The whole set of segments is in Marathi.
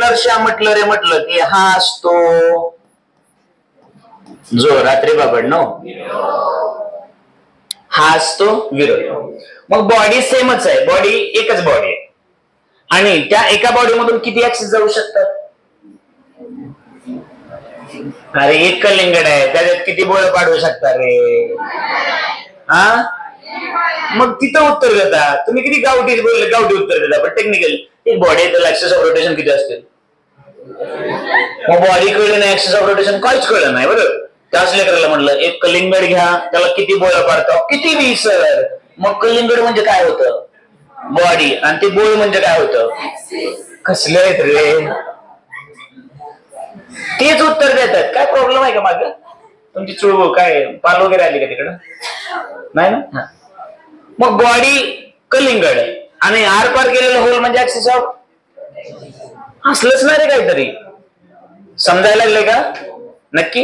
इनर्शिया म्हटलं रे म्हटलं की हा असतो जो रात्री बाबडनो, हा असतो विरोध. मग बॉडी सेमच आहे, बॉडी एकच बॉडी आहे आणि त्या एका बॉडी मधून किती ऍक्सिस जाऊ शकतात? अरे एक कलिंगड आहे त्याच्यात किती बळ पाडू शकता रे? हा, मग तिथं उत्तर देता तुम्ही. किती गावठी बोलले, गावठी उत्तर देता, पण टेक्निकल एक बॉडी आहे त्याला ऍक्सिस ऑफ रोटेशन किती असते? मग बॉडी कळलं नाही, ऍक्सिस ऑफ रोटेशन काहीच कळलं नाही. बरोबर, त्याच लेकराला म्हणलं एक कलिंगड घ्या, त्याला किती बळ पाडतो? किती बी सर. मग कलिंगड म्हणजे काय होतं? बॉडी. आणि ते बळ म्हणजे काय होतं? कसले आहेत रे? तेच उत्तर देतात. काय प्रॉब्लेम आहे का माग? तुमची चूळ काय पाल वगैरे आली का तिकडं? नाही ना. मग बॉडी कलिंगड आणि आर पार केलेलं होल म्हणजे ऍक्सिस ऑफ, असलंच नाही रे काहीतरी. समजायला लागले का? नक्की?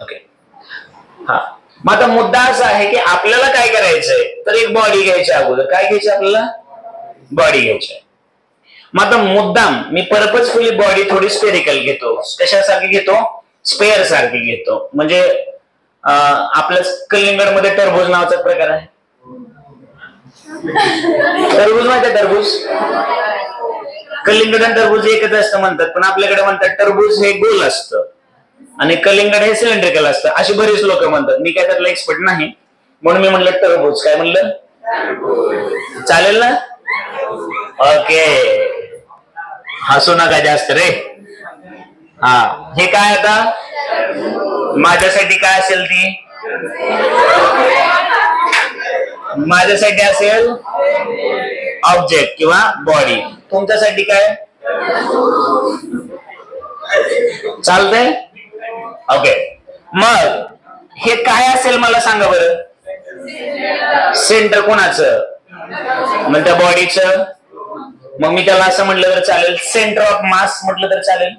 ओके. हा, मग आता मुद्दा असा आहे की आपल्याला काय करायचंय, तर एक बॉडी घ्यायची. अगोदर काय घ्यायची आपल्याला? बॉडी घ्यायची. मग आता मुद्दाम मी पर्पजफुली बॉडी थोडी स्पेरिकल घेतो. कशासारखी घेतो? स्पेअर सारखी घेतो. म्हणजे आपल्या कलिंगड मध्ये टरबूज नावाचा प्रकार आहे. टरबूज माहिती? टरबूज, कलिंगड आणि टरबूज एकच असतं म्हणतात, पण आपल्याकडे म्हणतात टरबूज हे गोल असतं आणि कलिंगड हे सिलेंड्रिकल असतं. अशी बरीच लोक म्हणतात. मी काय त्यातला एक्सपर्ट नाही म्हणून मी म्हणलं टरबूज. काय म्हणलं? चालेल ना? ओके, हसू नका जास्त रे. हा, हे काय आता माझ्यासाठी काय असेल? ती माझ्यासाठी असेल ऑब्जेक्ट किंवा बॉडी. तुमच्यासाठी काय चालतंय? ओके. मग हे काय असेल मला सांगा बरं. सेंटर कोणाचं? मग त्या बॉडीचं. मग मी त्याला असं म्हटलं तर चालेल, सेंटर ऑफ मास म्हटलं तर चालेल.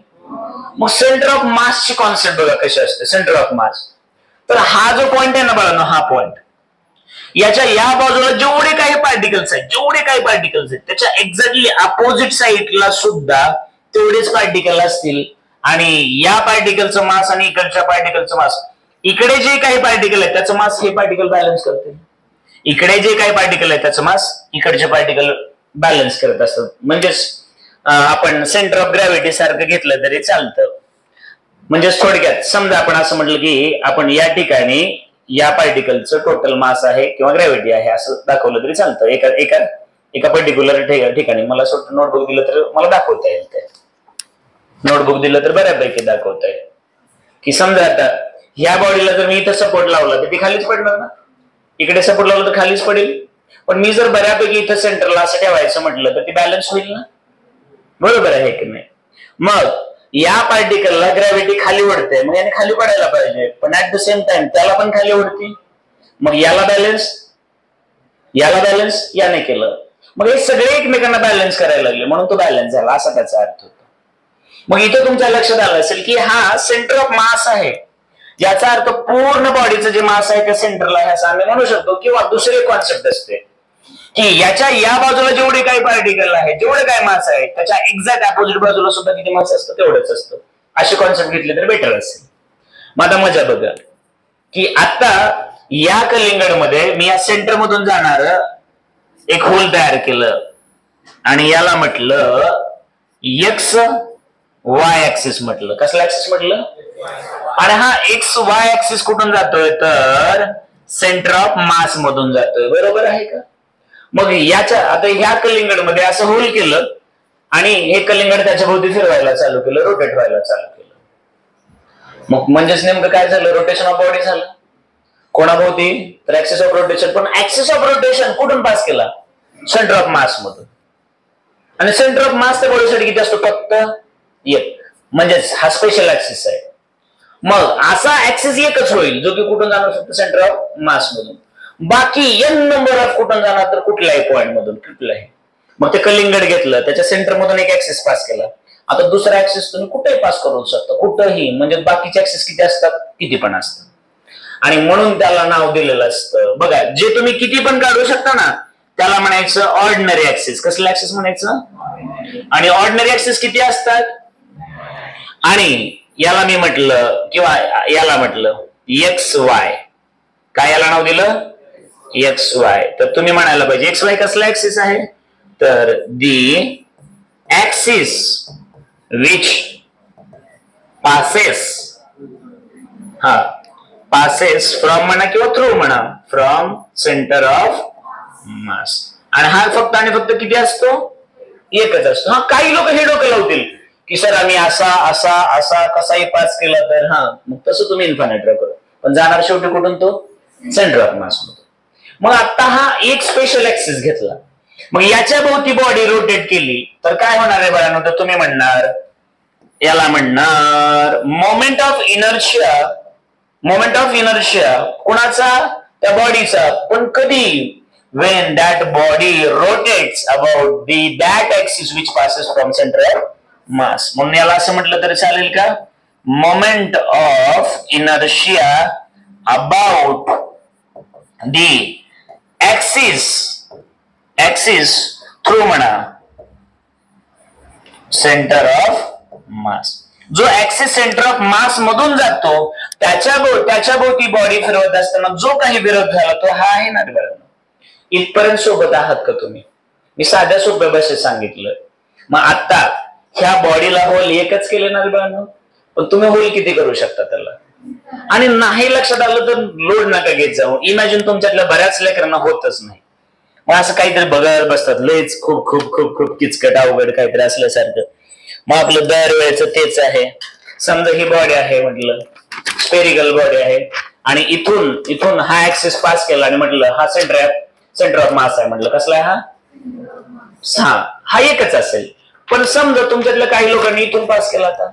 मग सेंटर ऑफ मासची कॉन्सेप्ट बघा कशी असते. सेंटर ऑफ मास, तर हा जो पॉइंट आहे ना बाळांनो, हा पॉइंट, याच्या या बाजूला जेवढे काही पार्टिकल्स आहेत त्याच्या एक्झॅक्टली अपोजिट साइडला सुद्धा तेवढेच पार्टिकल असतील. आणि या पार्टिकलचं मास आणि इकडच्या पार्टिकलचं मास, इकडे जे काही पार्टिकल आहेत त्याचं मास हे पार्टिकल बॅलन्स करते. इकडे जे काही पार्टिकल आहेत त्याचं मास इकडचे पार्टिकल बॅलन्स करत असतात. म्हणजेच आपण सेंटर ऑफ ग्रॅव्हिटी सारखं घेतलं तरी चालतं. म्हणजे थोडक्यात समजा आपण असं म्हटलं की आपण या ठिकाणी या पार्टिकलचं टोटल मास आहे किंवा ग्रॅव्हिटी आहे असं दाखवलं तरी चालतं. एका पर्टिक्युलर ठिकाणी मला नोटबुक दिलं तर मला दाखवता येईल. ते नोटबुक दिलं तर बऱ्यापैकी दाखवता येईल की समजा आता ह्या बॉडीला जर मी इथं सपोर्ट लावला तर ती खालीच पडणार ना. इकडे सपोर्ट लावलं तर खालीच पडेल. पण मी जर बऱ्यापैकी इथं सेंटरला असं ठेवायचं म्हटलं तर ती बॅलन्स होईल ना. बरोबर आहे की नाही? मग या पार्टिकलला ग्रॅव्हिटी खाली ओढते, मग याने खाली पडायला पाहिजे, पण ऍट द सेम टाइम त्याला पण खाली ओढते. मग याला बॅलन्स याने केलं. मग हे सगळे एकमेकांना बॅलन्स करायला लागले म्हणून तो बॅलन्स झाला असा त्याचा अर्थ होतो. मग इथं तुमच्या लक्षात आलं असेल की हा सेंटर ऑफ मास आहे. याचा अर्थ पूर्ण बॉडीचं जे मास आहे त्या सेंटरला आहे असं आम्ही म्हणू शकतो. किंवा दुसरी कॉन्सेप्ट असते की याच्या या बाजूला जेवढे काही पार्टिकल आहे, जेवढे काही मास आहे, त्याच्या एक्झॅक्ट अपोजिट बाजूला सुद्धा किती मास असतं तेवढंच असतं. अशी कॉन्सेप्ट घेतली तर बेटर असेल. मग आता मजा बघा की आता या कलिंगड मध्ये मी या सेंटर मधून जाणार एक होल तयार केलं आणि याला म्हटलं एक्स वाय ऍक्सिस म्हटलं. कसला ऍक्सिस म्हटलं? आणि हा एक्स वाय ऍक्सिस कुठून जातोय तर सेंटर ऑफ मास मधून जातोय. बरोबर आहे का? मग याच्या आता ह्या कलिंगड मध्ये असं होल केलं आणि हे कलिंगड त्याच्या भोवती फिरवायला चालू केलं, रोटेट व्हायला चालू केलं. मग म्हणजेच नेमकं काय झालं? रोटेशन ऑफ बॉडी झालं. कोणाभोवती? तर ऍक्सिस ऑफ रोटेशन. पण ऍक्सिस ऑफ रोटेशन कुठून पास केला? सेंटर ऑफ मास मधून. आणि सेंटर ऑफ मास त्या बॉडीसाठी किती असतो? फक्त एक. म्हणजेच हा स्पेशल ऍक्सिस आहे. मग असा ऍक्सिस एकच होईल जो की कुठून जाणार? फक्त सेंटर ऑफ मास मधून. बाकी एन नंबर ऑफ कुठून जाणार? तर कुठल्याही पॉइंट मधून, कुठल्याही. मग ते कलिंगड घेतलं, त्याच्या सेंटर मधून एक ऍक्सिस पास केला. आता दुसरा ऍक्सिस तुम्ही कुठेही पास करू शकता, कुठेही. म्हणजे बाकीचे ऍक्सिस किती असतात? किती पण असतात. आणि म्हणून त्याला नाव दिलेलं असतं. बघा, जे तुम्ही किती पण काढू शकता ना त्याला म्हणायचं ऑर्डिनरी ऍक्सिस. कसलं ऍक्सिस म्हणायचं? आणि ऑर्डिनरी ऍक्सिस किती असतात? आणि याला मी म्हटलं किंवा याला म्हटलं एक्स वाय. काय याला नाव दिलं? X Y. तर तुम्ही म्हणायला पाहिजे एक्स वाय कसला ऍक्सिस आहे? तर दी ऍक्सिस विच पासेस फ्रॉम म्हणा किंवा थ्रू म्हणा फ्रॉम सेंटर ऑफ मास. आणि हा फक्त आणि फक्त किती असतो? एकच असतो. हा काही लोक हे डोकं लावतील की सर आम्ही असा असा असा कसाही पास केला तर हा मग तसं तुम्ही इन्फानाइट ड्रॉ करू, पण जाणार शेवटी कुठून? तो सेंटर ऑफ मास मधून. मग आता हा एक स्पेशल ऍक्सिस घेतला, मग याच्या भोवती बॉडी रोटेट केली तर काय होणार आहे बघा? तर तुम्ही म्हणणार याला म्हणणार moment of inertia. Moment of inertia कोणाचा? त्या बॉडीचा. पण कधी? when that body rotates about that axis which passes from center of mass. म्हणून याला असं म्हटलं तरी चालेल का? Moment of inertia about the axis through म्हणा सेंटर ऑफ मास. जो ऍक्सिस सेंटर ऑफ मास मधून जातो त्याच्या भोवती बॉडी फिरवत असताना जो काही विरोध झाला तो हा आहे ना. इथपर्यंत सोबत आहात का तुम्ही? मी साध्या सोप्या भाषेत सांगितलं. मग आता ह्या बॉडीला होल एकच केले ना बाळांनो, पण तुम्ही होल किती करू शकता त्याला? आणि नाही लक्षात आलं तर लोड नका घेत जाऊ. इमॅजिन तुमच्यातल्या बऱ्याच लेकरांना होतच नाही. मग असं काहीतरी बघत बसतात, लयच खूप खूप खूप खूप किचकट अवघड काहीतरी असल्यासारखं. मग आपलं दरवेळेच तेच आहे. समजा ही बॉडी आहे म्हटलं, स्पेरिकल बॉडी आहे, आणि इथून हा ऍक्सिस पास केला आणि म्हटलं हा सेंटर ऑफ मास आहे. म्हटलं कसला आहे हा? हा एकच असेल. पण समजा तुमच्यातल्या काही लोकांनी इथून पास केला आता,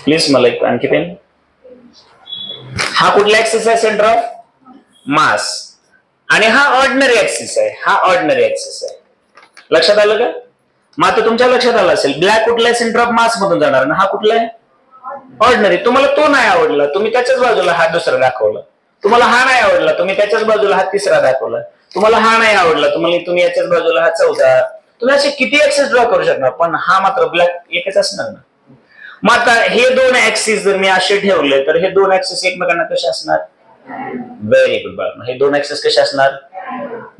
प्लीज मला एक आणखी पेन. हा कुठला ऍक्सिस आहे? Centre of mass. आणि हा ऑर्डिनरी ऍक्सिस आहे. हा ऑर्डिनरी ऍक्सिस आहे. लक्षात आलं का? मग आता तुमच्या लक्षात आलं असेल ब्लॅक कुठला आहे? सेंटर ऑफ मास मधून जाणार. आणि हा कुठला आहे? ऑर्डिनरी. तुम्हाला तो नाही आवडला, तुम्ही त्याच्याच बाजूला हा दुसरा दाखवला. तुम्हाला हा नाही आवडला, तुम्ही त्याच्याच बाजूला हा तिसरा दाखवला. तुम्हाला हा नाही आवडला, तुम्ही याच्याच बाजूला हा चौथा. तुम्ही असे किती ऍक्सिस ड्रॉ करू शकणार, पण हा मात्र ब्लॅक एकच असणार ना. मग आता हे दोन ऍक्सिस जर मी असे ठेवले तर हे दोन ऍक्सिस एकमेकांना कसे असणार? व्हेरी गुड बाळ. हे दोन ऍक्सिस कसे असणार?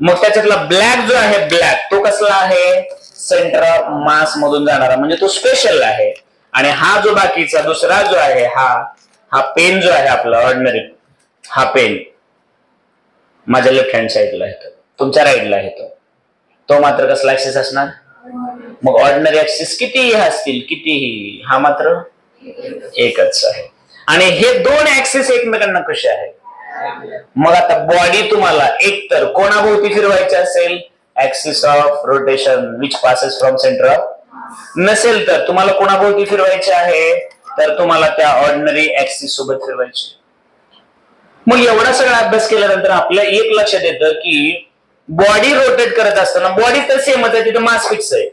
मग त्याच्यातला ब्लॅक जो आहे, ब्लॅक तो कसला आहे? सेंटर ऑफ मास मधून जाणारा, म्हणजे तो स्पेशल आहे. आणि हा जो बाकीचा दुसरा जो आहे हा पेन जो आहे आपला ऑर्डिनरी, हा पेन माझ्या लेफ्ट हँड साइडला येतो, तुमच्या राईटला येतो. तो मात्र कसला ऍक्सिस असणार? मग ऑर्डिनरी ऍक्सिस कितीही असतील, कितीही, हा मात्र एकच आहे. आणि हे दोन ऍक्सिस एकमेकांना कसे आहेत? मग आता बॉडी तुम्हाला एकतर कोणाभोवती फिरवायची असेल, axis of rotation which passes from centre of. नसेल तर तुम्हाला कोणाभोवती फिरवायचे आहे? तर तुम्हाला त्या ऑर्डिनरी ऍक्सिस सोबत फिरवायचे. मग एवढा सगळा अभ्यास केल्यानंतर आपल्या एक लक्षात येतं की बॉडी रोटेट करत असताना बॉडी तर सेमच आहे, तिथं मास फिक्स आहे,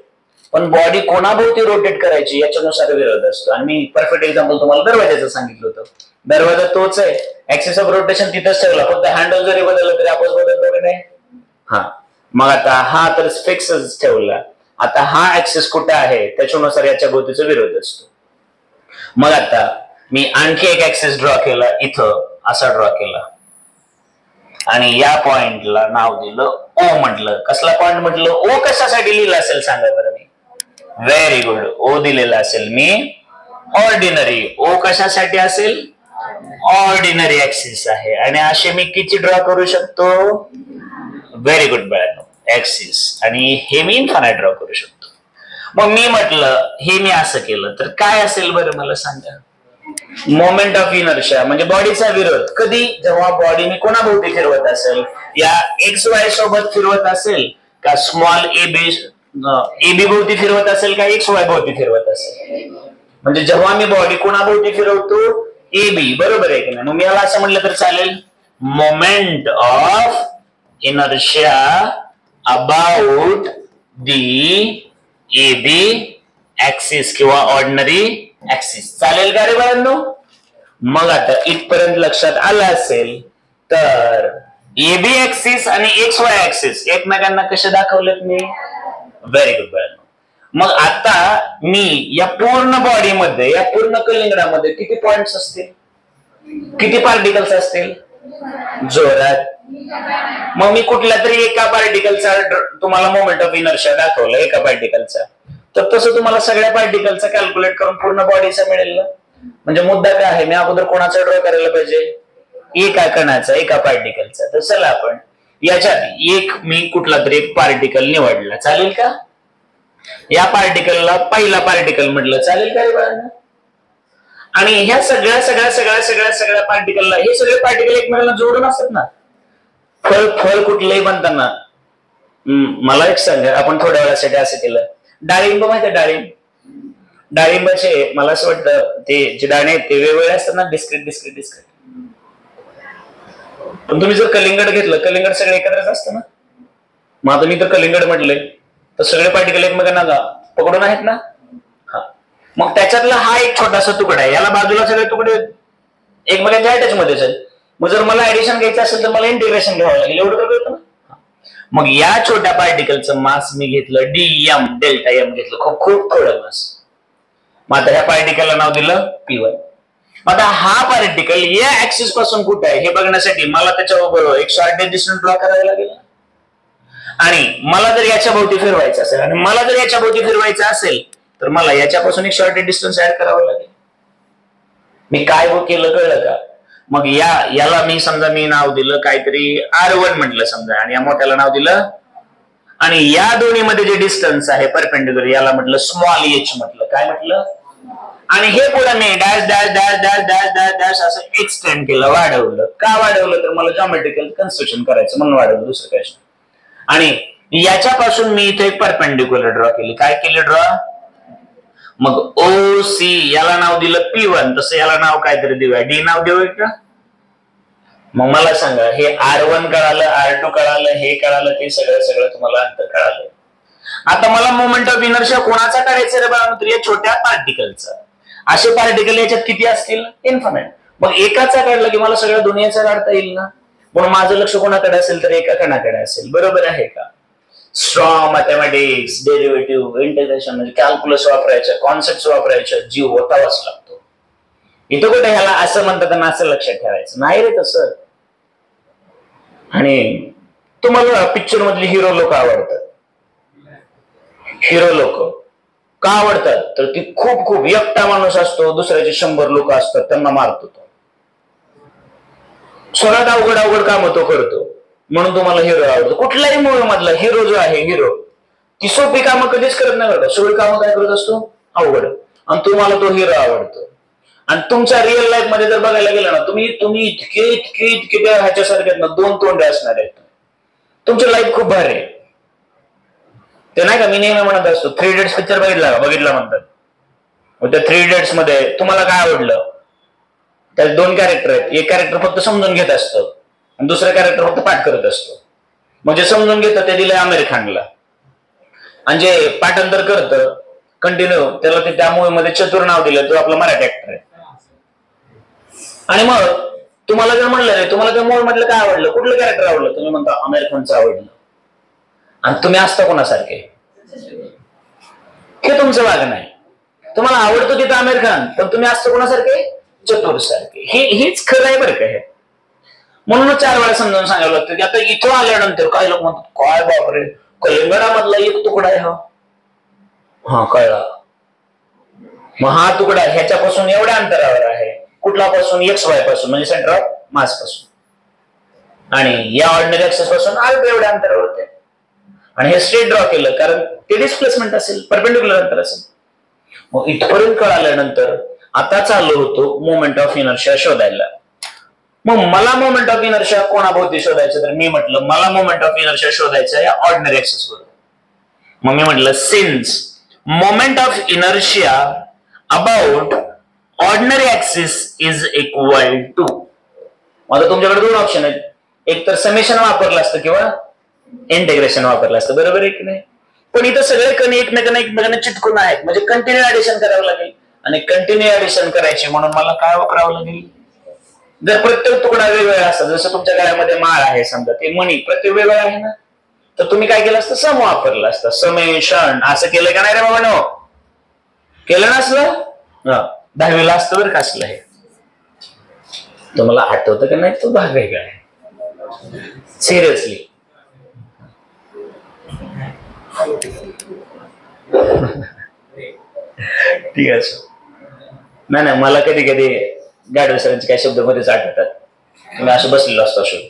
पण बॉडी कोणाभोवती रोटेट करायची याच्यानुसार विरोध असतो. आणि मी परफेक्ट एक्झाम्पल तुम्हाला दरवाजाचं सांगितलं होतं. दरवाजा तोच आहे, ऍक्सिस ऑफ रोटेशन तिथंच ठेवला, फक्त हँडल जरी बदललं तरी आपण बदलतो की नाही? हा. मग आता हा तर फिक्सच ठेवला. आता हा ऍक्सिस कुठे आहे त्याच्यानुसार याच्या भोवतीचा विरोध असतो. मग आता मी आणखी एक ऍक्सिस ड्रॉ केला, इथं असा ड्रॉ केला, आणि या पॉइंटला नाव दिलं ओ म्हटलं. कसला पॉइंट म्हटलं? ओ कशासाठी लिहिलं असेल सांगा बरं मी? Very good. ओ दिलेला असेल मी ऑर्डिनरी. ओ कशासाठी असेल? ऑर्डिनरी ऍक्सिस आहे. आणि असे मी किती ड्रॉ करू शकतो? Very good bad axis. आणि हे मी इन्फानाइट ड्रॉ करू शकतो. मग मी म्हटलं हे मी असं केलं तर काय असेल बरं मला सांगा? मोमेंट ऑफ इनर्शिया म्हणजे बॉडीचा विरोध. कधी? जेव्हा बॉडी मी कोणाभोवती फिरवत असेल, या एक्स वाय सोबत फिरवत असेल का स्मॉल एबी भोवती फिरवत असेल का एक्स वाय भोवती फिरवत असेल. म्हणजे जेव्हा मी बॉडी कोणाभोवती फिरवतो? एबी. बरोबर आहे की नाही? मग मी याला असं म्हटलं तर चालेल moment of inertia about the AB axis किंवा ऑर्डिनरी ऍक्सिस. चालेल का रे बाळांनो? मग आता इथपर्यंत लक्षात आलं असेल तर एबी ऍक्सिस आणि एक्स वाय ऍक्सिस एकमेकांना कसे दाखवलेत मी? Very good. मग आता मी या पूर्ण बॉडीमध्ये, या पूर्ण कलिंगडामध्ये किती पॉइंट्स असतील, किती पार्टिकल्स असतील? जोरात. मग मी कुठल्या तरी एका पार्टिकलचा तुम्हाला मोमेंट ऑफ इनर्शिया दाखवलं, एका पार्टिकलचा, तर तसं तुम्हाला सगळ्या पार्टिकलचा कॅल्क्युलेट करून पूर्ण बॉडीचा मिळेल ना. म्हणजे मुद्दा काय आहे, मी अगोदर कोणाचा ड्रॉ करायला पाहिजे? एका कणाचा, एका पार्टिकलचा. तर चला आपण याच्यात एक मी कुठला तरी एक पार्टिकल निवडला, चालेल का? या पार्टिकलला पहिला पार्टिकल म्हटलं, चालेल का रे बाळांनो? आणि ह्या सगळ्या सगळ्या सगळ्या सगळ्या सगळ्या पार्टिकलला, हे सगळे पार्टिकल एकमेकांना जोडून असतात ना. फळ कुठलंही बनताना मला एक सांगा, आपण थोड्या वेळासाठी असं केलं, डाळिंब माहिती आहे? डाळिंबाचे मला असं वाटतं ते जे दाणे आहेत ते वेगवेगळे असतात ना, डिस्क्रीट डिस्क्रीट डिस्क्रीट. पण तुम्ही जर कलिंगड घेतलं, कलिंगड सगळे एकत्रच असतं ना. मग आता मी तर कलिंगड म्हटलंय, तर सगळे पार्टिकल एकमेकांना पकडून आहेत ना. हा, मग त्याच्यातला हा एक छोटासा तुकडा आहे, याला बाजूला सगळे तुकडे एकमेकांच्या अटॅच मध्येच आहेत. मग जर मला ऍडिशन घ्यायचं असेल तर मला इंटिग्रेशन घ्यावं लागेल, एवढं तर कळतं ना. मग या छोट्या पार्टिकलचं मास मी घेतलं dm, डेल्टा एम घेतलं, खूप खूप थोडं मास. मग आता ह्या पार्टिकलला नाव दिलं P1. आता हा पार्टिकल या ऍक्सिस पासून कुठे आहे हे बघण्यासाठी मला त्याच्याबरोबर एक शॉर्टेज डिस्टन्स ड्रॉ करावा लागेल. आणि मला जर याच्या भोवती फिरवायचं असेल, आणि मला जर याच्या भोवती फिरवायचं असेल, तर मला याच्यापासून एक शॉर्टेज डिस्टन्स ऍड करावं लागेल. मी काय केलं कळलं का? मग याला मी समजा मी नाव दिलं काहीतरी R1 म्हटलं समजा, आणि या मोठ्याला नाव दिलं, आणि या दोन्हीमध्ये जे डिस्टन्स आहे परपेंडिक्युलर, याला म्हटलं स्मॉल h म्हटलं. काय म्हटलं? आणि हे पुढे मी dash dash dash dash dash dash dash असं एक्सटेंड केलं, वाढवलं. का वाढवलं? तर मला जॉमेट्रिकल कन्स्ट्रक्शन करायचं म्हणून वाढवलं, दुसरं काय. आणि याच्यापासून मी इथे एक परपेंडिक्युलर ड्रॉ केली. काय केलं ड्रॉ? मग OC याला नाव दिलं P1, तसं याला नाव काहीतरी देऊया, D नाव देऊया का? मग मला सांगा, हे R1 कळालं, R2 कळालं, हे कळालं, ते सगळं सगळं तुम्हाला अंतर कळालं. आता मला मोमेंट ऑफ इनर्शिया कोणाचा काढायचा रे बाळा? या छोट्या पार्टिकलचा. असे पार्टिकल याच्यात किती असतील? इन्फिनिट. मग एकाचा काढला की मला सगळ्या दुनियाचा काढता येईल ना. म्हणून माझं लक्ष कोणाकडे असेल तर एका कणाकडे असेल. बरोबर आहे का? स्ट्रॉंग मॅथमॅटिक्स, डेरिव्हेटिव्ह, इंटिग्रेशन म्हणजे कॅल्क्युलस वापरायचं, कॉन्सेप्ट वापरायचं, जीव होतावाच लागतो. इथं कुठे ह्याला असं म्हणतात आणि असं लक्षात ठेवायचं नाही रे तसं. आणि तुम्हाला पिक्चर मधली हिरो लोक आवडतात. हिरो लोक का आवडतात? तर ती खूप खूप एकटा माणूस असतो, दुसऱ्याचे 100 लोक असतात, त्यांना मारतो तो. सगळ्यात अवघड अवघड काम तो करतो, म्हणून तुम्हाला हिरो आवडतो. कुठल्याही मूवी मधला हिरो जो आहे, हिरो ती सोपी कामं कधीच करत नाही बघा, सगळी कामं काय करत असतो? अवघड. आणि तुम्हाला तो हिरो आवडतो. आणि तुमच्या रिअल लाईफ मध्ये जर बघायला गेलं ना, तुम्ही इतके इतके इतके ह्याच्यासारखे ना 2 तोंडे असणार आहेत. तुमची लाईफ खूप भारी आहे. ते नाही का मी नेहमी म्हणत असतो, 3 इडियट्स पिक्चर बघितला म्हणतात. त्या 3 इडियट्स मध्ये तुम्हाला काय आवडलं? त्यात 2 कॅरेक्टर आहेत. एक कॅरेक्टर फक्त समजून घेत असतं आणि दुसरं कॅरेक्टर फक्त पाठ करत असतो. म्हणजे समजून घेतं ते दिलंय आमिर खानला, आणि जे पाठांतर करतं कंटिन्यू त्याला ते त्या मूवी मध्ये चतुर नाव दिलं, तो आपला मराठी ऍक्टर आहे. आणि मग तुम्हाला जर म्हणलं नाही, तुम्हाला त्या मूवी मधलं काय आवडलं, कुठलं कॅरेक्टर आवडलं, तुम्ही म्हणता आमिर खानचं आवडलं. आणि तुम्ही असता कोणासारखे? हे तुमचं वागणं आहे. तुम्हाला आवडतो तिथं आमिर खान, पण तुम्ही असता कोणासारखे? चतुर सारखे. हेच खरं आहे बरं का. हे म्हणून 4 वेळा समजावून सांगावं लागतं की आता इथं आल्यानंतर काही लोक म्हणतात, काय बापरे कलिंगडामधला एक तुकडा आहे हा कळला. मग हा तुकडा ह्याच्यापासून एवढ्या अंतरावर आहे. कुठला पासून? XY पासून, म्हणजे सेंटर ऑफ मास पासून. आणि या ऑर्डिनरी ऍक्सिस पासून एवढ्या अंतरावर होते. आणि हे स्ट्रेट ड्रॉ केलं कारण ते डिस्प्लेसमेंट असेल, परपेंडिक्युलर अंतर असेल. मग इथपर्यंत कळाल्यानंतर आता चालू होतो मोमेंट ऑफ इनर्शिया शोधायला. मग मला मोमेंट ऑफ इनर्शिया कोणाभोवती शोधायचं? तर मी म्हटलं मला मोमेंट ऑफ इनर्शिया शोधायचं या ऑर्डिनरी ऍक्सिस वर. मग मी म्हटलं since moment of inertia about ordinary axis is equal to. आता तुमच्याकडे 2 ऑप्शन आहेत, एक तर समेशन वापरलं असतं किंवा इंटिग्रेशन वापरलं असतं. बरोबर आहे की नाही? पण इथं सगळे कणी एकमेकांना चिटकून आहेत, म्हणजे कंटिन्यू ऍडिशन करावं लागेल. आणि कंटिन्यू ऍडिशन करायची म्हणून मला काय वापरावं लागेल? जर प्रत्येक तुकडा वेगवेगळा असता, जसं तुमच्या गळ्यामध्ये माळ आहे समजा, ते मणी प्रत्येक वेगळं आहे ना, तर तुम्ही काय केलं असतं, सम वापरलं असतं, समेशन. असं केलं का नाही रे बाबा? नो केलं नसलं? 10वीला असतं बरं का असलं. हे तुम्हाला आठवतं का नाही? तो भाग वेगळा आहे. सिरियसली. ठीक आहे. नाही नाही, मला कधी कधी गाडवे सरांचे काही शब्द मध्येच आठवतात. तुम्ही असं बसलेलो असतो अशोक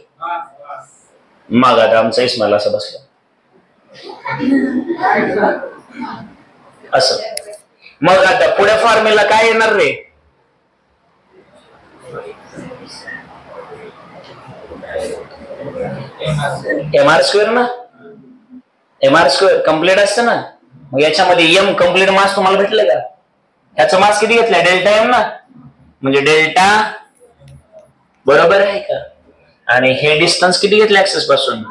माग, आता आमचा इस्माईल असं बसला असं. मग आता पुढे फॉर्म्युला काय येणार रे? MR² ना, MR² कम्प्लीट असतं ना. मग याच्यामध्ये एम कम्प्लीट मास तुम्हाला भेटलं का? ह्याचा मास किती घेतलाय? डेल्टा एम ना, म्हणजे डेल्टा बरोबर आहे का? आणि हे डिस्टन्स किती घेतलं ऍक्सेस पासून?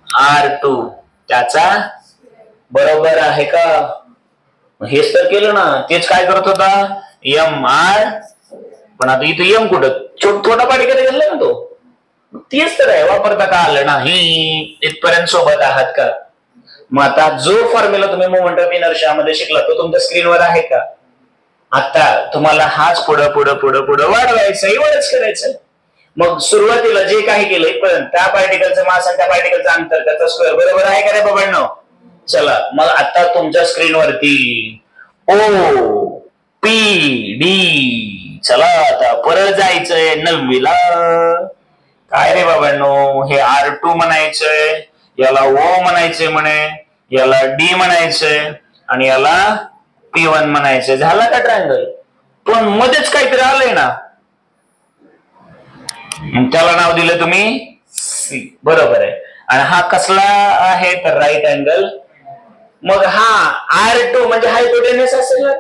R2, त्याचा बरोबर आहे का? हेच तर केलं ना. तेच काय करत होता? MR. पण आता इथं एम कुठं? छोटा पार्टिकल घेतला ना तो. तेच तर आहे, वापरता का आलं नाही? इथपर्यंत सोबत आहात का? मग आता जो फॉर्म्युला तुम्ही मोमेंट ऑफ इनर्शिया मध्ये शिकला तो तुमच्या स्क्रीनवर आहे का? आता तुम्हाला हाच पुढं पुढं पुढं पुढं वाढवायचं, एवढंच करायचं. मग सुरुवातीला जे काही केलं इथपर्यंत, त्या पार्टिकलचं मास आणि त्या पार्टिकलचं अंतर, त्याचा स्क्वेअर बरोबर आहे का रे बाबांनो? चला मग आता तुमच्या स्क्रीनवरती OPD. चला आता परत जायचंय 9वीला. काय रे बाबांनो, हे R2 म्हणायचंय, याला O म्हणायचंय म्हणे, याला D म्हणायचंय आणि याला P1 म्हणायचंय. झाला का ट्रायंगल? पण मध्येच काहीतरी आलंय ना, त्याला नाव दिलं तुम्ही C. बरोबर आहे. आणि हा कसला आहे? तर राईट अँगल. मग हा R2 म्हणजे हायपोटेन्यूस असेल ना.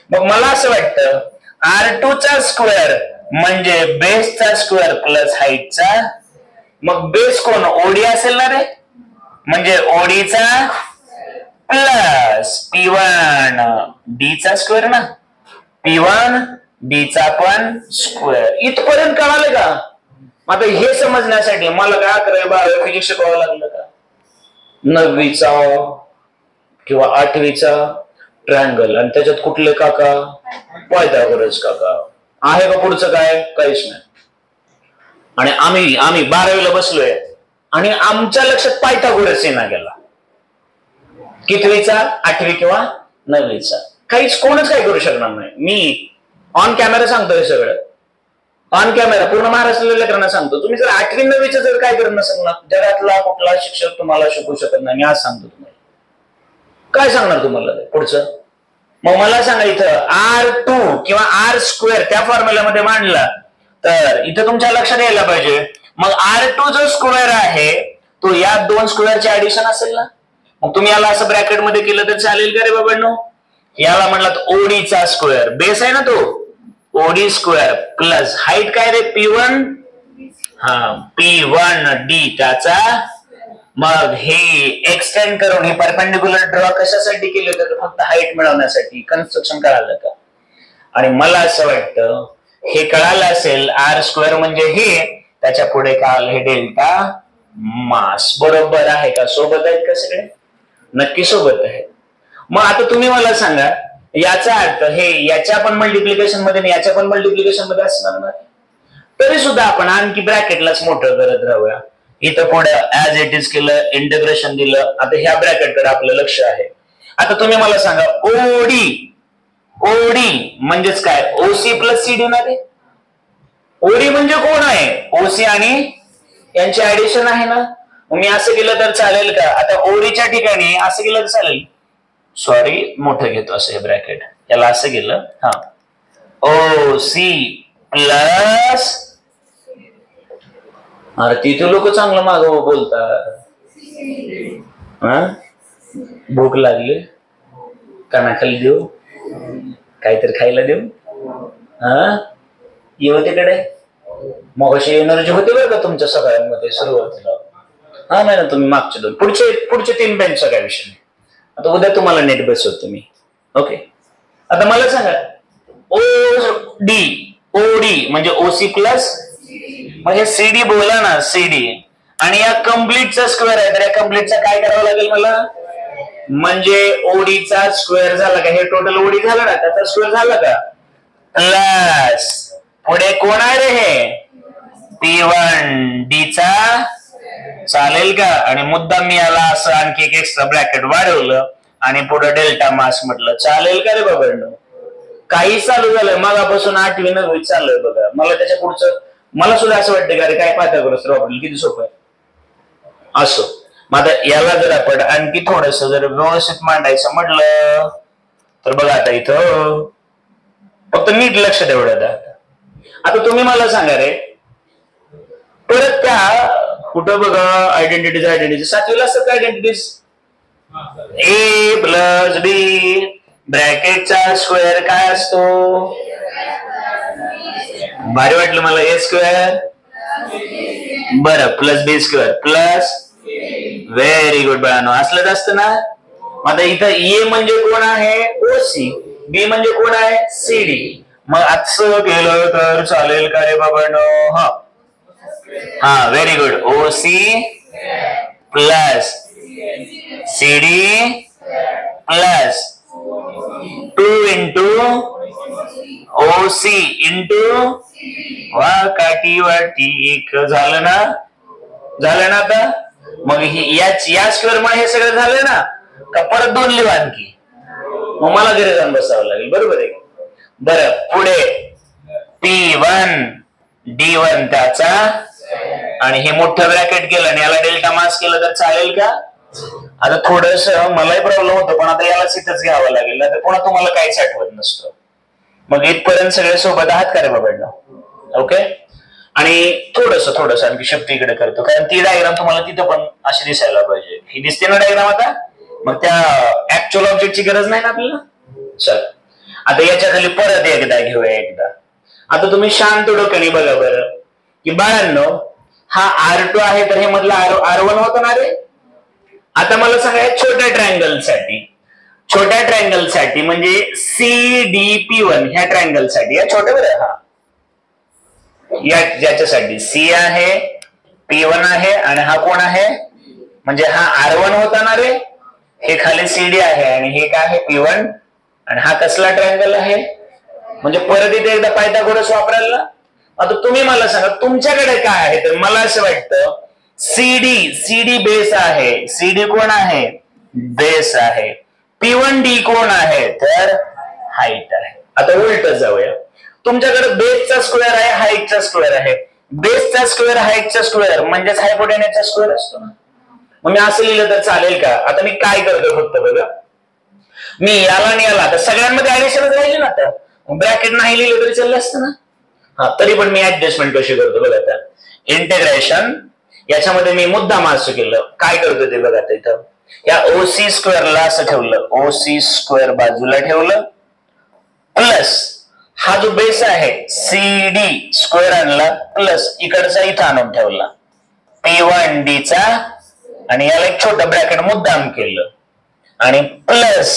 मग मला असं वाटतं R2 चा स्क्वेअर म्हणजे बेसचा स्क्वेअर प्लस हाईटचा. मग बेस कोण? OD असेल ना रे, म्हणजे OD चा प्लस P1 D चा स्क्वेअर ना, P1 D चा पण स्क्वेअर. इथपर्यंत कळालं का? आता हे समजण्यासाठी मला काय 11वी 12वी फिजिक्स शिकवावं लागलं का? 9वीचा किंवा 8वीचा ट्रायंगल, आणि त्याच्यात कुठले काका? पायथागोरस काका. आहे का पुढचं काय? काहीच नाही. आणि आम्ही 12वीला बसलोय आणि आमच्या लक्षात पायथागोरस येणार गेला. कितवीचा? 8वी किंवा 9वीचा. कोणच काय करू शकणार नाही. मी ऑन कॅमेरा सांगतोय सगळं, ऑन कॅमेरा पूर्ण महाराष्ट्राला लेकरांना सांगतो. तुम्ही जर 8वी 9वीचं जर काय करत नसेल ना, जगातला कुठला शिक्षक तुम्हाला शिकवू शकत नाही. मी आज सांगतो तुम्हाला. काय सांगणार तुम्हाला पुढचं? मग मला सांगा, इथं R2 किंवा R² त्या फॉर्म्युल्यामध्ये मांडला तर इथं तुमच्या लक्षात यायला पाहिजे. मग R2 जो स्क्वेअर आहे तो या दोन स्क्वेअरचे ऍडिशन असेल ना. मग तुम्ही याला असं ब्रॅकेट मध्ये केलं तर चालेल का रे बाबांनो? याला म्हणलात OD चा स्क्वेअर, बेस आहे ना तो, OD स्क्वेअर प्लस हाईट काय रे? P1. P1D त्याचा. मग हे एक्सटेंड करून हे परपेंडिक्युलर ड्रॉ कशासाठी केले होते? फक्त हाईट मिळवण्यासाठी. कन्स्ट्रक्शन कळालं का? आणि मला असं वाटतं हे कळालं असेल. R² म्हणजे हे, त्याच्या पुढे काय? हे डेल्टा मास. बरोबर आहे का? सोबत आहेत का सगळे? नक्की सोबत आहे. मग आता तुम्ही मला सांगा, याचा अर्थ हे याच्या पण मल्टिप्लिकेशन मध्ये आणि याच्या पण मल्टिप्लिकेशन मध्ये असणार ना. तरी सुद्धा आपण आणखी ब्रॅकेटलाच मोठं करत राहूया. इथं पुढे ऍज इट इज केलं, इंटिग्रेशन दिलं. आता ह्या ब्रॅकेटकडे आपलं लक्ष आहे. आता तुम्ही मला सांगा, OD म्हणजेच काय? OC प्लस CD ना रे. OD म्हणजे कोण आहे? OC आणि यांचे ऍडिशन आहे ना. मी असं केलं तर चालेल का? आता ODच्या ठिकाणी असं केलं तर चालेल. सॉरी, मोठं घेतो असं हे ब्रॅकेट. याला असं केलं. OC plus. अरे तिथे लोक चांगलं माग बोलतात. भूक लागली, कानाखाली देऊ, काहीतरी खायला देऊ. येऊ तिकडे. मग अशी एनर्जी होती बरं का तुमच्या सगळ्यांमध्ये सुरुवातीला. नाही ना, तुम्ही मागचे दोन, पुढचे 3 बेंचचा काय विषय नाही. आता उद्या तुम्हाला नेट बसवतो मी. ओके. आता मला सांगा, OD ओडी म्हणजे ओसी प्लस, मग हे सीडी बोला ना, सीडी. आणि या कम्प्लीटचा स्क्वेअर आहे, तर या कम्प्लीटचा काय करावं लागेल मला, म्हणजे ओडीचा स्क्वेअर झाला का, हे टोटल ओडी झालं ना, त्याचा स्क्वेअर झाला का, प्लस पुढे कोण आहे रे हे P1 D चा, चालेल का. आणि मुद्दाम मी याला असं आणखी एक एक्स्ट्रा ब्रॅकेट वाढवलं आणि पुढे डेल्टा मास म्हटलं, चालेल का रे बाबा. काही चालू झालं मगापासून 8वी 9वी चाललंय बघा. मला त्याच्या पुढचं मला सुद्धा असं वाटतं का अरे काय पायथागोरस वापरलं किती सोपं आहे. असो, मग आता याला जर आपण आणखी थोडस जर व्यवस्थित मांडायचं म्हटलं तर बघा, आता इथं फक्त नीट लक्ष तेवढं. आता तुम्ही मला सांगा रे, परत त्या कुठं बघा आयडेंटिटीज 7वीला असतात का आयडेंटिटीज, ए प्लस बी ब्रॅकेटचा स्क्वेअर काय असतो, भारी वाटलं मला, ए स्क्वेअर बरं प्लस बी स्क्वेअर प्लस, व्हेरी गुड बाळांनो, असलंच असतं ना. आता इथं ए म्हणजे कोण आहे, ओसी, बी म्हणजे कोण आहे, सीडी. मग असं केलं तर चालेल का रे बाबांनो, हा very good, OC plus CD plus 2 into OC into वा काठी वाटी एक, झालं ना, झालं ना. आता मग या स्क्वेअर मध्ये हे सगळं झालं ना का, परत 2 लिहा आणखी, मग मला घरी जाऊन बसावं लागेल, बरोबर आहे. बरं पुढे P1 D1 त्याचा, आणि हे मोठं ब्रॅकेट केलं आणि याला डेल्टा मास केलं तर चालेल का. आता थोडस मलाही प्रॉब्लेम होतो, पण आता याला इथंच घ्यावं लागेल, तर पुन्हा तुम्हाला काहीच आठवत नसतं. मग इथपर्यंत सगळे सोबत आहात का रे बाबा, ओके. आणि थोडस आणखी शक्ती इकडे करतो, कारण ती डायग्राम तुम्हाला तिथं पण अशी दिसायला पाहिजे. ही दिसते ना डायग्राम आता, मग त्या ऍक्च्युअल ऑब्जेक्टची गरज नाही ना आपल्याला. चल आता याच्या खाली परत एकदा घेऊया एकदा. आता तुम्ही शांत डोक्याने बघा बरं की बाळांनो, हा R2 आहे तर हे मधला R1 होतं ना रे. आता मला सांगा छोट्या ट्रायंगल साठी म्हणजे CDP1 ह्या ट्रायंगल साठी, या छोट्या बरं, हा ज्याच्यासाठी C आहे, P1 आहे आणि हा कोण आहे, म्हणजे हा R1 होता ना रे, हे खाली CD आहे आणि हे काय आहे P1, आणि हा कसला ट्रायंगल आहे, म्हणजे परत इथे एकदा पायथागोरस वापरायला. आता तुम्ही मला सांगा तुमच्याकडे काय आहे, तर मला असं वाटतं CD बेस आहे, CD कोण आहे, बेस आहे, P1D कोण आहे, तर हाईट आहे. आता उलट जाऊया, तुमच्याकडे बेसचा स्क्वेअर आहे, हाईटचा स्क्वेअर आहे. बेसचा स्क्वेअर हाईटचा स्क्वेअर म्हणजेच हायपोटेनसचा स्क्वेअर असतो ना. मग मी असं लिहिलं तर चालेल का. आता मी काय करतो फक्त बघा, मी याला आणि याला आता सगळ्यांमध्ये ऍडिशनच राहिली ना, आता ब्रॅकेट नाही लिहिलं तरी चाललं असतं ना. हा तरी पण मी ऍडजस्टमेंट कशी करतो बघा. आता इंटिग्रेशन याच्यामध्ये मी मुद्दाम असं केलं, काय करतो ते बघा. आता इथं या ओसी स्क्वेअरला असं ठेवलं, ओसी स्क्वेअर बाजूला ठेवलं, प्लस हा जो बेस आहे सीडी स्क्वेअर आणला, प्लस इकडचा इथं आणून ठेवला P1D चा, आणि याला एक छोटं ब्रॅकेट मुद्दाम केलं, आणि प्लस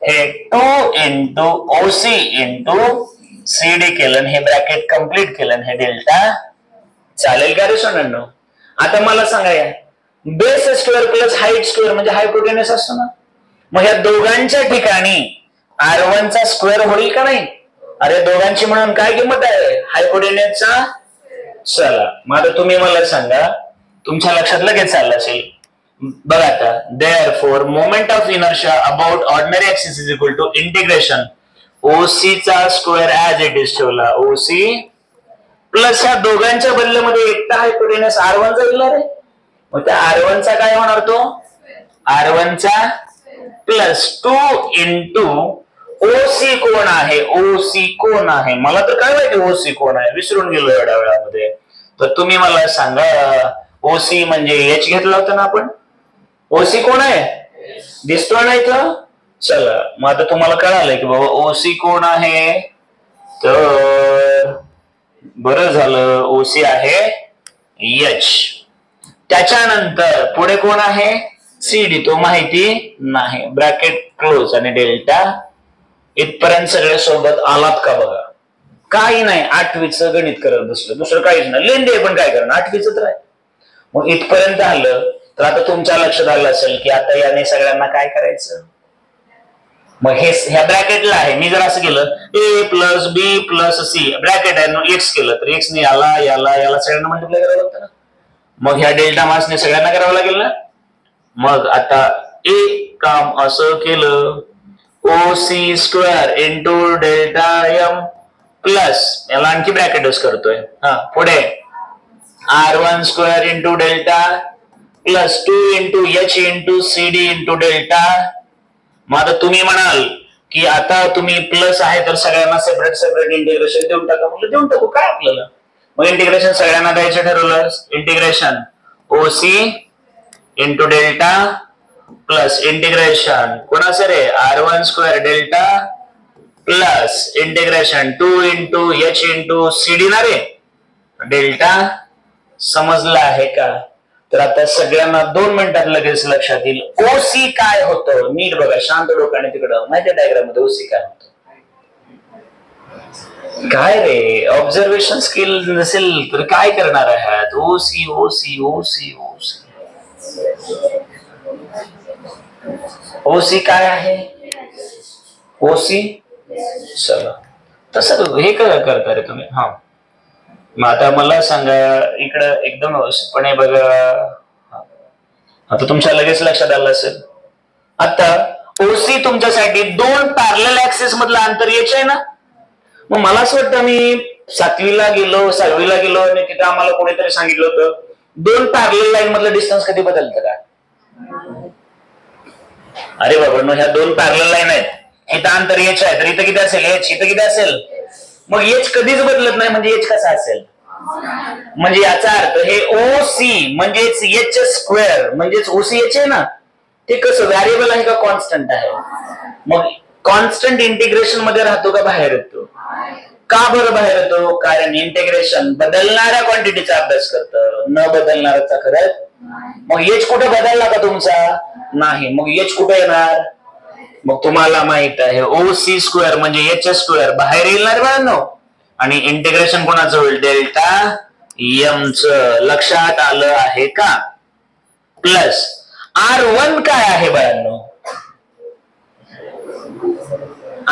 हे 2 इंटू ओसी इंटू सीडी केलं, हे ब्रॅकेट कंप्लीट केलं, हे डेल्टा. चालेल का रे सोनांनो. आता मला सांगा, या base square plus height square म्हणजे हायपोटेनस असतो ना. मग या दोघांच्या ठिकाणी R1 चा स्क्वेअर होईल का नाही. अरे दोघांची म्हणून काय किंमत आहे, हायपोटेनसचा. चला मग आता तुम्ही मला सांगा, तुमच्या लक्षात लगेच चाललं असेल बघा. आता therefore moment of inertia about ordinary axis is equal to integration OC चा स्क्वेअर ऍज इट इज ठेवला, OC प्लस ह्या दोघांच्या बदल्यामध्ये एकटा हायपोटेनस R1 जाईल रे. मग त्या R1 चा काय होणार, तो R1 चा प्लस 2 इंटू OC कोण आहे, OC कोण आहे, मला तर काय माहिती OC कोण आहे, विसरून गेलो एवढ्या वेळामध्ये. तर तुम्ही मला सांगा, OC म्हणजे H घेतला होता ना आपण, OC कोण आहे, दिसतो ना इथं. चला मग आता तुम्हाला कळालंय की बाबा OC कोण आहे, तर बरं झालं, OC आहे H. त्याच्यानंतर पुढे कोण आहे, CD, तो माहिती नाही, ब्रॅकेट क्लोज आणि डेल्टा. इथपर्यंत सगळे सोबत आलात का बघा. काही नाही, 8वीचं गणित करत बसलं, दुसरं काहीच नाही, लेंदी पण काय करणार, 8वीच तर आहे. मग इथपर्यंत आलं तर आता तुमच्या लक्षात आलं असेल की आता याने सगळ्यांना काय करायचं. मग हे ह्या ब्रॅकेटला आहे, मी जर असं केलं ए प्लस बी प्लस सी ब्रॅकेट आहे एक्स केलं तर एक्स ने याला याला याला सगळ्यांना मल्टिप्लाय करावं लागतं ना. मग ह्या डेल्टा मासने सगळ्यांना करावं लागेल ना. मग आता एक काम असं केलं O C square into delta M plus याला आणखी ब्रॅकेट यूज करतोय, पुढे R1 square into delta plus 2 into H into C D into delta. मग आता तुम्ही म्हणाल की आता तुम्ही प्लस आहे तर सगळ्यांना सेपरेट सेपरेट इंटिग्रेशन देऊन टाका, म्हटलं देऊन टाकू काय आपल्याला. मग इंटिग्रेशन सगळ्यांना द्यायचं ठरवलं, integration O C into delta plus integration कोणाचं रे R1 square delta plus integration 2 into H into C D ना रे डेल्टा. समजलं आहे का. तर आता सगळ्यांना 2 मिनिटात लगेच लक्षात येईल ओसी काय होतं. नीट बघा शांत डोक्याने तिकडं माहिती डायग्राम मध्ये ओसी काय होतं. काय रे ऑब्झर्वेशन स्किल नसेल तर काय करणार आहात. OC OC OC OC OC काय आहे. ओसी चला तसं हे करता रे तुम्ही. हा मग आता मला सांगा इकडं एकदम व्यवस्थितपणे बघा. आता तुमच्या लगेच लक्षात आलं असेल. आता ओसी तुमच्यासाठी 2 पॅरलल ऍक्सिस मधलं अंतर यायचं आहे ना. मग मला असं वाटतं मी 7वीला गेलो 6वीला गेलो आणि तिथे आम्हाला कोणीतरी सांगितलं होतं 2 पॅरलल लाईन मधलं डिस्टन्स कधी बदलतं का. अरे बाबा ह्या 2 पॅरलल लाईन आहेत, इथं अंतर एच आहे तर इथं किती असेल एच, इथं किती असेल. मग एच कधीच बदलत नाही म्हणजे एच कसा असेल. म्हणजे याचा अर्थ हे ओसी म्हणजेच एच स्क्वेअर म्हणजेच ओसी एच आहे ना. ते कसं व्हॅरिएबल आहे का कॉन्स्टंट आहे. मग कॉन्स्टंट इंटिग्रेशन मध्ये राहतो का बाहेर येतो. का बरं बाहेर येतो. कारण इंटिग्रेशन बदलणाऱ्या क्वांटिटीचा अभ्यास करतं, न बदलणाऱ्याचा करत. मग एच कुठे बदलला का तुमचा नाही. मग एच कुठे येणार. मग तुम्हाला माहित आहे ओसी स्क्वेअर म्हणजे एच स्क्वेअर बाहेर येणार बाळांनो. आणि इंटिग्रेशन कोणाचं होईल डेल्टा एम च. लक्षात आलं आहे का. प्लस R1 काय आहे बाळांनो.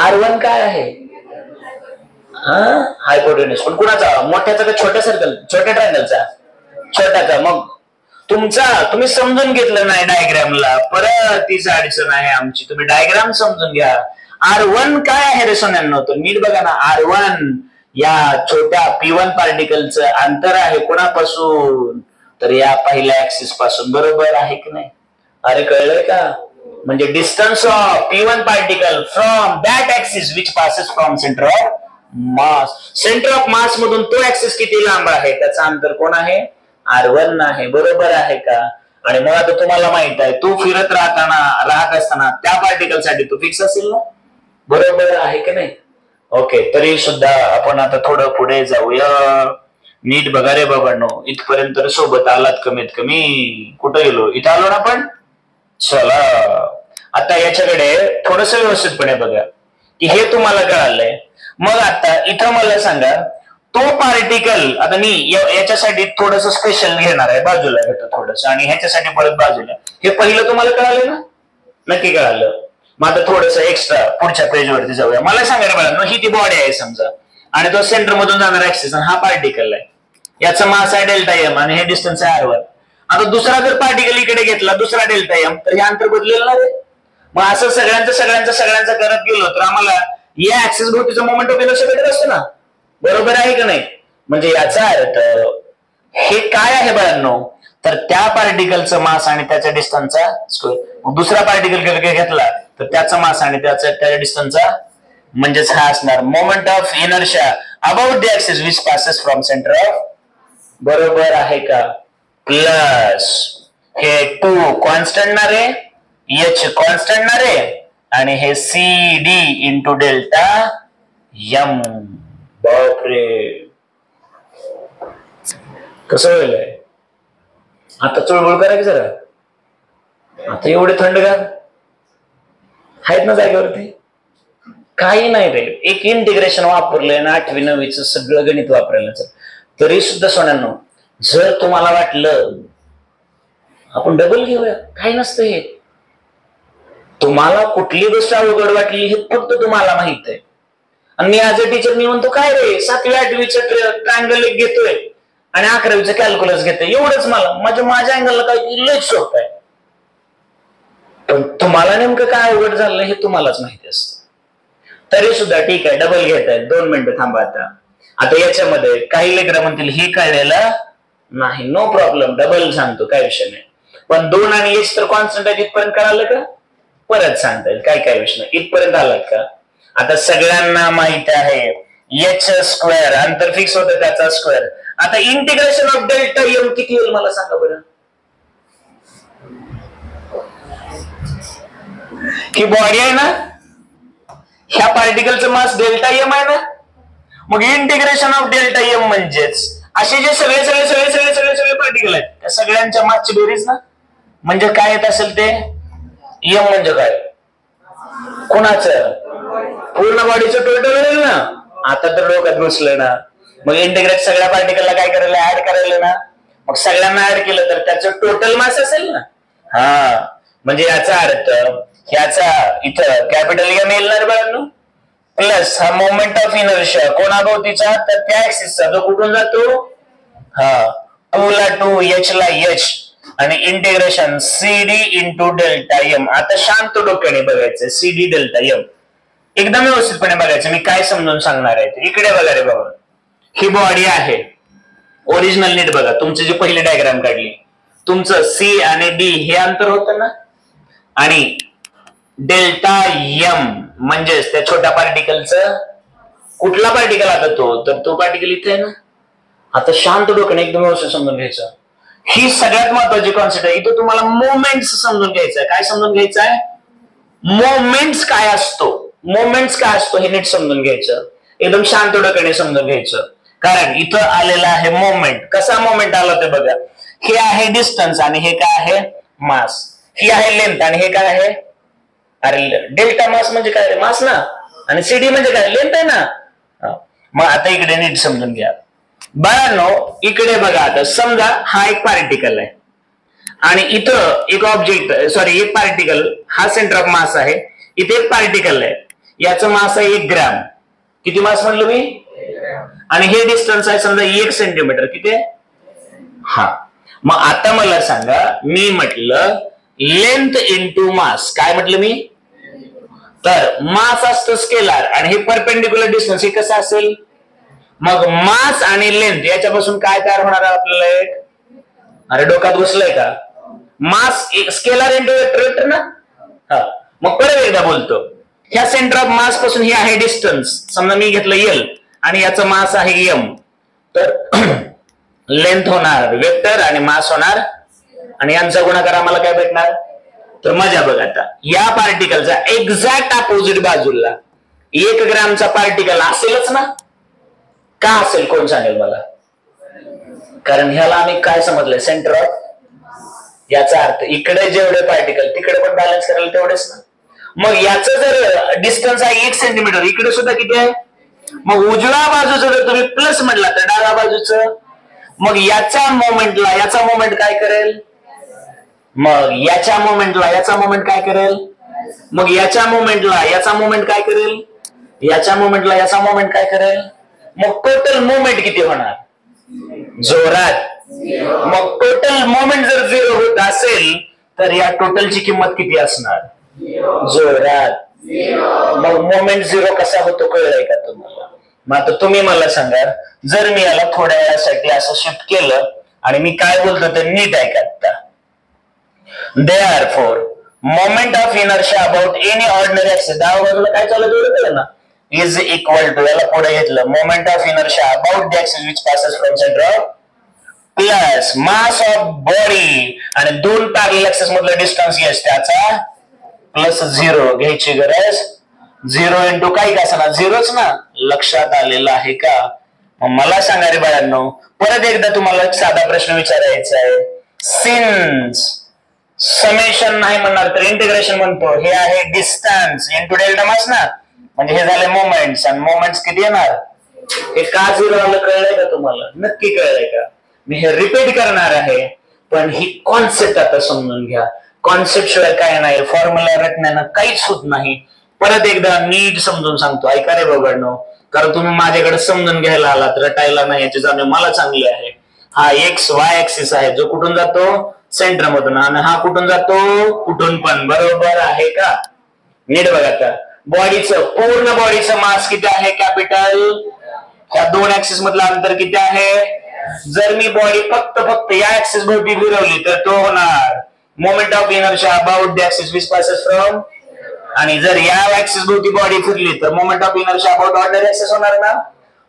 R1 काय आहे. हायपोटेन्यूज पण कुणाचा मोठ्याचा का छोट्या सर्कल छोट्या ट्रायंगलचा छोट्याचा. मग तुम्ही समजून घेतलं नाही डायग्रामला परत तीच अडचण आहे आमची. तुम्ही डायग्राम समजून घ्या. R1 काय आहे रे सोन्यांनो. तर नीट बघा ना. R1 या छोट्या P1 पार्टिकलचं अंतर आहे कोणापासून तर या पहिल्या ऍक्सिस पासून. बरोबर आहे की नाही. अरे कळलंय का. म्हणजे distance of P1 particle from that axis which passes from centre of mass. Centre of mass मधून तो ऍक्सिस किती लांब आहे त्याचा अंतर कोण आहे R1 आहे. बरोबर आहे का. आणि मग आता तुम्हाला माहित आहे तू फिरत राहत असताना त्या पार्टिकल साठी तो फिक्स असेल ना. बरोबर आहे की नाही. ओके तरी सुद्धा आपण आता थोडं पुढे जाऊया. नीट बघा रे बाबांनो. इथपर्यंत सोबत आलात कमीत कमी. कुठं गेलो इथं आलो ना आपण. चला आता याच्याकडे थोडस व्यवस्थितपणे बघा की हे तुम्हाला कळालंय. मग आता इथं मला सांगा तो पार्टिकल. आता मी याच्यासाठी थोडस स्पेशल घेणार आहे बाजूला घेतो थोडस आणि ह्याच्यासाठी परत बाजूला. हे पहिलं तुम्हाला कळालं ना. नक्की कळालं. मग आता थोडस एक्स्ट्रा पुढच्या पेज वरती जाऊया. मला सांगायला मला ही ती बॉडी आहे समजा आणि तो सेंटर मधून जाणार ऍक्सिस हा पार्टिकल आहे. याचा मास आहे डेल्टा एम आणि हे डिस्टन्स आहे R1. आता दुसरा जर पार्टिकल इकडे घेतला दुसरा डेल्टा एम तर हे अंतर बदलेल ना रे. मग असं सगळ्यांचं करत गेलो तर आम्हाला या ऍक्सिस भोवतीचा मोमेंट ऑफ इनर्शिया भेटत असतो ना. बरोबर आहे का नाही. म्हणजे याचा अर्थ हे काय आहे बाळांनो तर त्या पार्टिकलचं मास आणि त्याच्या डिस्टन्सचा स्क्वेअर. दुसरा पार्टिकल घेतला तर त्याचा मास आणि त्याच्या डिस्टन्सचा म्हणजेच हा असणार moment of inertia about the axis which passes from centre of. बरोबर आहे का. प्लस हे 2 कॉन्स्टंट ना रे एच कॉन्स्टंट ना रे आणि हे C D into delta M. बापरे कसं होईल. आता चुळबुळ करा की जरा. आता एवढे थंडगार आहेत ना जागेवरती. काही नाही रे, एक इंटिग्रेशन वापरलंय ना 8वी 9वीच सगळं गणित वापरायला. तरी सुद्धा सोन्यानो, जर तुम्हाला वाटलं आपण डबल घेऊया, काही नसतं हे. तुम्हाला कुठली गोष्ट अवघड वाटली हे फक्त तुम्हाला माहित आहे. आणि मी ऍज अ टीचर मी म्हणतो काय रे 7वी 8वीचं ट्रायंगल एक घेतोय आणि 11वीचं कॅल्क्युलस घेतोय, एवढंच मला माझ्या अँगलला काय लय सोपं आहे. पण तुम्हाला नेमकं काय अवघड झालं हे तुम्हालाच माहिती असतं. तरी सुद्धा ठीक आहे, डबल घेतायत. 2 मिनिटं थांबा. आता याच्यामध्ये काही लेकरं म्हणतील हे कळलेलं नाही, नो प्रॉब्लेम, डबल सांगतो, काय विषय नाही. पण 2 आणि एच तर कॉन्स्टंट आहे, इथपर्यंत कळालं का? परत सांगता येईल, काय विषय नाही. इथपर्यंत आलात का? आता सगळ्यांना माहित आहे एच स्क्वेअर, अंतर फिक्स होतं त्याचा स्क्वेअर. आता इंटिग्रेशन ऑफ डेल्टा एम किती होईल मला सांगा बरं. ही बॉडी आहे ना, ह्या पार्टिकलचं मास डेल्टा एम आहे ना, मग इंटिग्रेशन ऑफ डेल्टा एम म्हणजेच असे जे सगळे सगळे सगळे सगळे सगळे सगळे पार्टिकल आहेत त्या सगळ्यांच्या मासची बेरीज ना. म्हणजे काय येत असेल ते एम म्हणजे काय, कुणाचं? पूर्ण बॉडीचं टोटल होईल ना. आता तर डोक्यात घुसलं ना. मग इंटिग्रेट सगळ्या पार्टिकलला काय करायला, ऍड करायला ना. मग सगळ्यांना ऍड केलं तर त्याचं टोटल मास असेल ना. हा, म्हणजे याचा अर्थ याचा इथं कॅपिटल एम येईल ना बाळांनो, प्लस हा मोमेंट ऑफ इनर्शिया कोणाभोवतीचा, तर त्या ऍक्सिसचा, जो कुठून जातो, हा 2 ला 2 एच ला एच आणि integration CD into delta M. आता शांत डोक्याने बघायचं, सीडी डेल्टा एम एकदम व्यवस्थितपणे बघायचं. मी काय समजून सांगणार आहे ते इकडे बघा रे बाबा. ही बॉडी आहे, ओरिजिनल नीट बघा. तुमची जी पहिली डायग्राम काढली, तुमचं सी आणि डी हे अंतर होतं ना, आणि डेल्टा एम म्हणजेच त्या छोट्या पार्टिकलचं, कुठला पार्टिकल आता तो पार्टिकल इथे आहे ना. आता शांत डोक्याने एकदम व्यवस्थित समजून घ्यायचं. ही सगळ्यात महत्वाची कॉन्सेप्ट आहे. इथं तुम्हाला मोमेंट्स समजून घ्यायचं आहे. काय समजून घ्यायचं आहे? मोमेंट्स काय असतो, मोमेंट्स काय असतो हे नीट समजून घ्यायचं. एकदम शांत डोक्याने समजून घ्यायचं. कारण इथं आलेला आहे मोमेंट. कसा मोमेंट आला ते बघा. हे आहे डिस्टन्स आणि हे काय आहे, मास. ही आहे लेंथ आणि हे काय आहे, अरे डेल्टा मास म्हणजे काय, मास ना. आणि सीडी म्हणजे काय, लेंथ आहे ना. मग आता इकडे नीट समजून घ्या बाळांनो. इकडे बघा, आता समजा हा एक पार्टिकल आहे आणि इथं एक ऑब्जेक्ट, सॉरी एक पार्टिकल, हा सेंटर ऑफ मास आहे. इथे एक पार्टिकल आहे, याचं मास आहे 1 ग्रॅम. किती मास म्हणलं मी? आणि हे डिस्टन्स आहे समजा 1 सेंटीमीटर. किती? हा. मग आता मला सांगा, मी म्हटलं लेंथ इंटू मास, काय म्हटलं मी? तर मास असतं स्केलार आणि हे परपेंडिक्युलर डिस्टन्स, हे कसं असेल? मग मास आणि लेंथ याच्यापासून काय तयार होणार आहे आपल्याला एक, अरे डोक्यात घुसलंय का? मास स्केलार इंटू वेक्टर ना. हा, मग परत एकदा बोलतो. ह्या सेंटर ऑफ मास पासून हे आहे डिस्टन्स, समजा मी घेतलं एल आणि याचं मास आहे एम. तर लेंथ होणार वेक्टर आणि मास होणार, आणि यांचा गुणाकार आम्हाला काय भेटणार? तर मजा बघ. आता या पार्टिकलचा एक्झॅक्ट अपोजिट बाजूला 1 ग्रॅमचा पार्टिकल असेलच ना. का असेल कोण सांगेल मला? कारण ह्याला आम्ही काय समजलंय, सेंटर ऑफ. याचा अर्थ इकडे जेवढे पार्टिकल तिकडे पण बॅलन्स करायला तेवढेच ना. मग याचं जर डिस्टन्स आहे 1 सेंटीमीटर, इकडे सुद्धा किती आहे? मग उजव्या बाजूचं जर तुम्ही प्लस म्हटला तर डाव्या बाजूचं, मग याच्या मोमेंटला याचा मोमेंट काय करेल? मग याच्या मोमेंटला याचा मोमेंट काय करेल? मग याच्या मोमेंटला याचा मोमेंट काय करेल? याच्या मोमेंटला याचा मोमेंट काय करेल? मग टोटल मोमेंट किती होणार? जोरात. मग टोटल मोमेंट जर 0 होत असेल तर या टोटलची किंमत किती असणार? जोरात. मग मोमेंट 0 कसा होतो कळलंय का तुम्हाला? मग आता तुम्ही मला सांगा, जर मी याला थोड्या वेळासाठी असं शिफ्ट केलं आणि मी काय बोलतो ते नीट ऐका. आता therefore moment of inertia about any ordinary axis, डाव्या बाजूला काय चालू आहे ना, is equal to, याला पुढे घेतलं, moment of inertia about the axis which passes from center of plus mass of body आणि 2 पॅरलल ऍक्सिस मधलं डिस्टन्स घ्यायचं त्याचा प्लस 0 घ्यायची गरज. 0 इंटू काही का असणार 0च ना. लक्षात आलेलं आहे का? मला सांगा रे बाळांनो, परत एकदा तुम्हाला एक साधा प्रश्न विचारायचा आहे. सिन्स समेशन नाही म्हणणार तर इंटिग्रेशन म्हणतो. हे आहे डिस्टन्स इंटू डेल्टा मास ना. म्हणजे हे झाले मोमेंट्स, आणि मोमेंट्स किती येणार? हे का 0 आलं कळलंय का तुम्हाला? नक्की कळलंय का? मी हे रिपीट करणार आहे, पण ही कॉन्सेप्ट आता समजून घ्या. कॉन्सेप्ट शिवाय काय नाही, फॉर्म्युला रटण्यानं काहीच होत नाही. परत एकदा नीट समजून सांगतो, ऐका रे बाबांनो, कारण तुम्ही माझ्याकडे समजून घ्यायला आलात, रटायला नाही, याची जाणीव मला चांगली आहे. हा एक्स वाय ऍक्सिस आहे, जो कुठून जातो? सेंटर मधून. आणि हा कुठून जातो? कुठून पण. बरोबर आहे का? नीट बघा आता. बॉडीचं पूर्ण बॉडीचं मास किती आहे? कॅपिटल. ह्या 2 ऍक्सिस मधलं अंतर किती आहे? जर मी बॉडी फक्त या ऍक्सिस भोवती फिरवली तर तो होणार moment of inertia about the axis which passes from. आणि जर या ऍक्सिस भोवती बॉडी फिरली तर moment of inertia about ordinary axis होणार ना.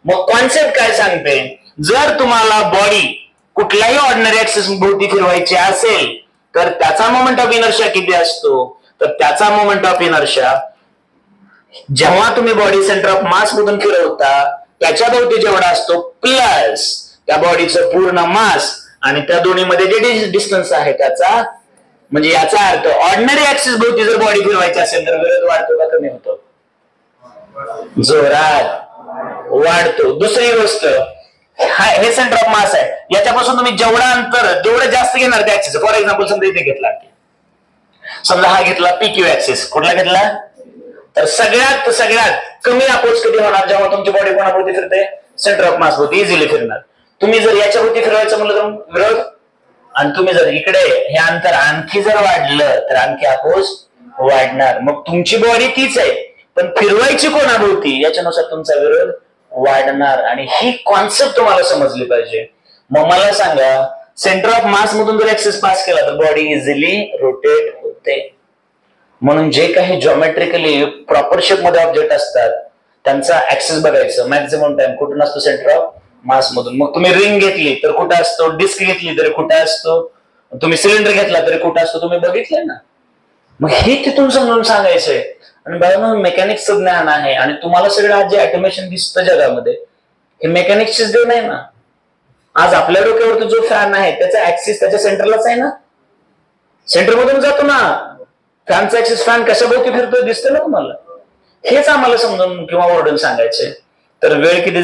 मग कॉन्सेप्ट काय सांगते? जर तुम्हाला बॉडी कुठल्याही ऑर्डिनरी ऍक्सिस भोवती फिरवायची असेल तर त्याचा मोमेंट ऑफ इनर्शिया किती असतो? तर त्याचा मोमेंट ऑफ इनर्शिया जेव्हा तुम्ही बॉडी सेंटर ऑफ मास मधून फिरवता त्याच्या भोवती जेवढा असतो प्लस त्या बॉडीचं पूर्ण मास आणि त्या दोन्हीमध्ये जे डिस्टन्स आहे त्याचा. म्हणजे याचा अर्थ ऑर्डिनरी ऍक्सिस भोवती जर बॉडी फिरवायची असेल तर विरोध वाढतो का कमी होतो? जोरात वाढतो. दुसरी गोष्ट, हे सेंटर ऑफ मास आहे, याच्यापासून तुम्ही जेवढा अंतर जेवढं जास्त घेणार त्या ऍक्सिस. फॉर एक्झाम्पल समजा इथे घेतला, समजा हा घेतला पीक्यू ऍक्सिस. कुठला घेतला? तर सगळ्यात कमी अपोज कधी होणार? जेव्हा तुमची बॉडी कोणाभोवती फिरते? सेंटर ऑफ मास भोवती इझिली फिरणार. तुम्ही जर याच्या भोवती फिरवायचं म्हणलं तर विरोध. आणि तुम्ही जर इकडे हे अंतर आणखी जर वाढलं तर आणखी अपोज वाढणार. मग तुमची बॉडी तीच आहे पण फिरवायची कोणाभोवती याच्यानुसार तुमचा विरोध वाढणार. आणि ही कॉन्सेप्ट तुम्हाला समजली पाहिजे. मग मला सांगा, सेंटर ऑफ मास मधून जर ऍक्सिस पास केला तर बॉडी इझिली रोटेट होते. म्हणून जे काही जॉमेट्रिकली प्रॉपर शेप मध्ये ऑब्जेक्ट असतात त्यांचा ऍक्सिस बघायचं. मॅक्झिमम टाइम कुठून असतो? सेंटर ऑफ मास मधून. मग तुम्ही रिंग घेतली तर कुठे असतो? डिस्क घेतली तरी कुठे असतो? तुम्ही सिलेंडर घेतला तरी कुठे असतो? तुम्ही बघितलंय ना. मग हे तिथून समजून सांगायचंय. आणि बघा, मेकॅनिक्सचं ज्ञान आहे आणि तुम्हाला सगळं आज जे ऑटोमेशन दिसतं जगामध्ये हे मेकॅनिक्सचेच देण आहे ना. आज आपल्या डोक्यावरती जो फॅन आहे त्याचा ऍक्सिस त्याच्या सेंटरलाच आहे ना. सेंटर मधून जातो ना फॅनचा ऍक्सिस. फॅन कशाभोवती फिरतोय दिसतं ना तुम्हाला. हेच आम्हाला समजून किंवा ओरडून सांगायचंय. तर वेळ किती